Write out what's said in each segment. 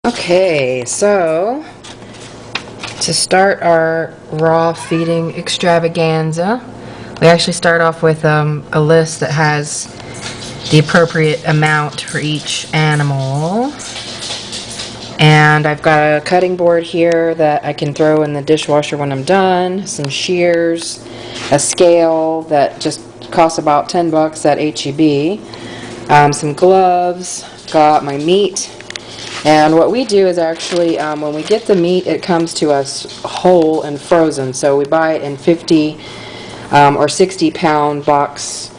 Okay, so to start our raw feeding extravaganza, we actually start off with a list that has the appropriate amount for each animal. And I've got a cutting board here that I can throw in the dishwasher when I'm done, some shears, a scale that just costs about 10 bucks at HEB, some gloves, got my meat. And what we do is actually, when we get the meat, it comes to us whole and frozen. So we buy it in 50 or 60 pound box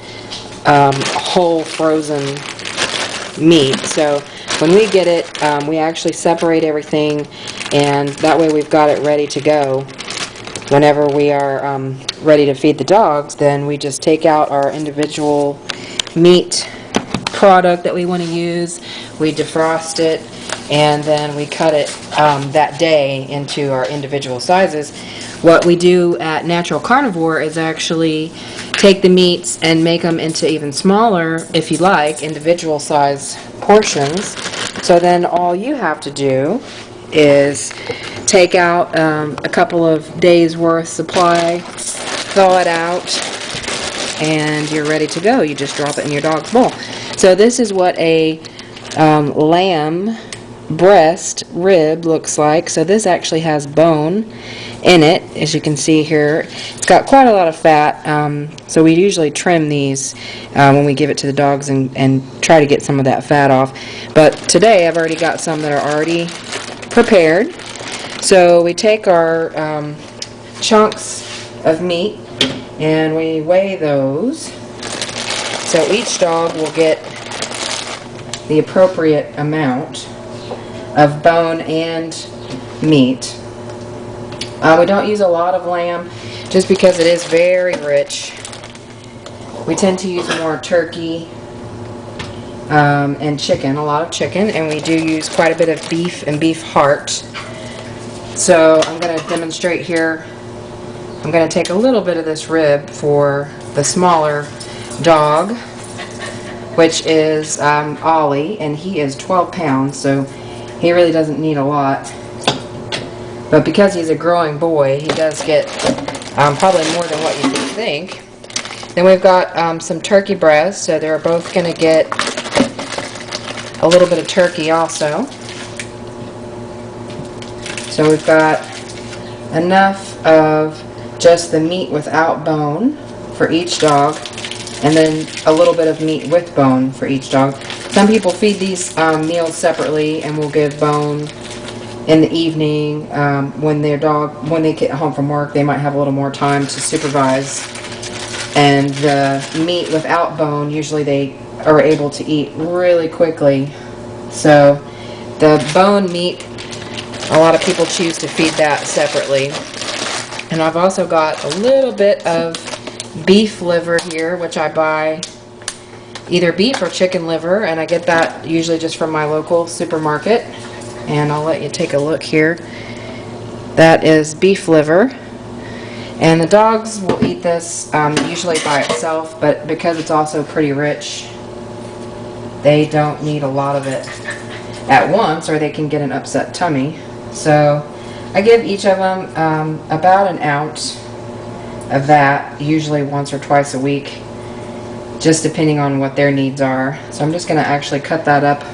whole frozen meat. So when we get it, we actually separate everything, and that way we've got it ready to go. Whenever we are ready to feed the dogs, then we just take out our individual meat product that we want to use, we defrost it, and then we cut it that day into our individual sizes. What we do at Natural Carnivore is actually take the meats and make them into even smaller, if you like, individual size portions. So then all you have to do is take out a couple of days worth supply, thaw it out, and you're ready to go. You just drop it in your dog's bowl. So this is what a lamb breast rib looks like. So this actually has bone in it, as you can see here. It's got quite a lot of fat, so we usually trim these when we give it to the dogs and try to get some of that fat off. But today I've already got some that are already prepared. So we take our chunks of meat and we weigh those. So each dog will get the appropriate amount of bone and meat. We don't use a lot of lamb just because it is very rich. We tend to use more turkey and chicken, a lot of chicken, and we do use quite a bit of beef and beef heart. So I'm going to demonstrate here. I'm going to take a little bit of this rib for the smaller dog, which is Ollie, and he is 12 pounds, so he really doesn't need a lot. But because he's a growing boy, he does get probably more than what you would think. Then we've got some turkey breasts, so they're both going to get a little bit of turkey also. So we've got enough of just the meat without bone for each dog, and then a little bit of meat with bone for each dog. Some people feed these meals separately and will give bone in the evening when they get home from work. They might have a little more time to supervise. And the meat without bone, usually they are able to eat really quickly. So the bone meat, a lot of people choose to feed that separately. And I've also got a little bit of beef liver here, which I buy either beef or chicken liver, and I get that usually just from my local supermarket. And I'll let you take a look here. That is beef liver. And the dogs will eat this usually by itself, but because it's also pretty rich, they don't need a lot of it at once, or they can get an upset tummy. So I give each of them about an ounce of that, usually once or twice a week, just depending on what their needs are. So I'm just going to actually cut that up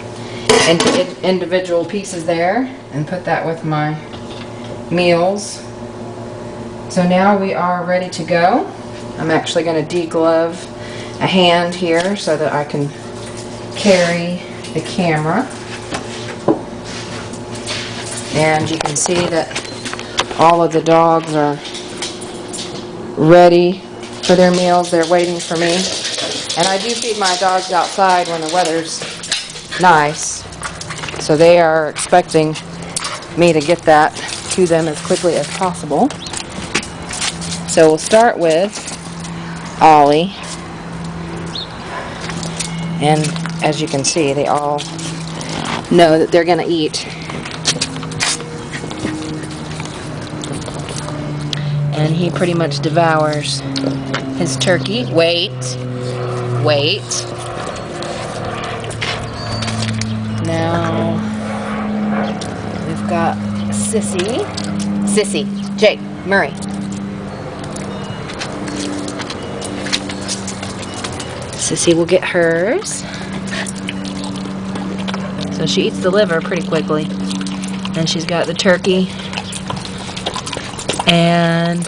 into individual pieces there and put that with my meals. So now we are ready to go. I'm actually going to deglove a hand here so that I can carry the camera. And you can see that all of the dogs are ready for their meals. They're waiting for me. And I do feed my dogs outside when the weather's nice. So they are expecting me to get that to them as quickly as possible. So we'll start with Ollie. And as you can see, they all know that they're going to eat. And he pretty much devours his turkey. Wait. Now we've got Sissy, Jake, Murray. Sissy will get hers. So she eats the liver pretty quickly. Then she's got the turkey. And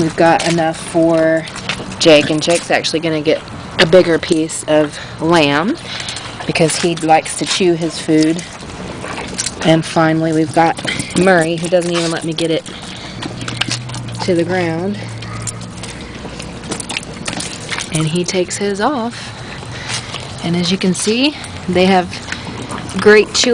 we've got enough for Jake. And Jake's actually going to get a bigger piece of lamb because he likes to chew his food. And finally, we've got Murray, who doesn't even let me get it to the ground. And he takes his off. And as you can see, they have great chew.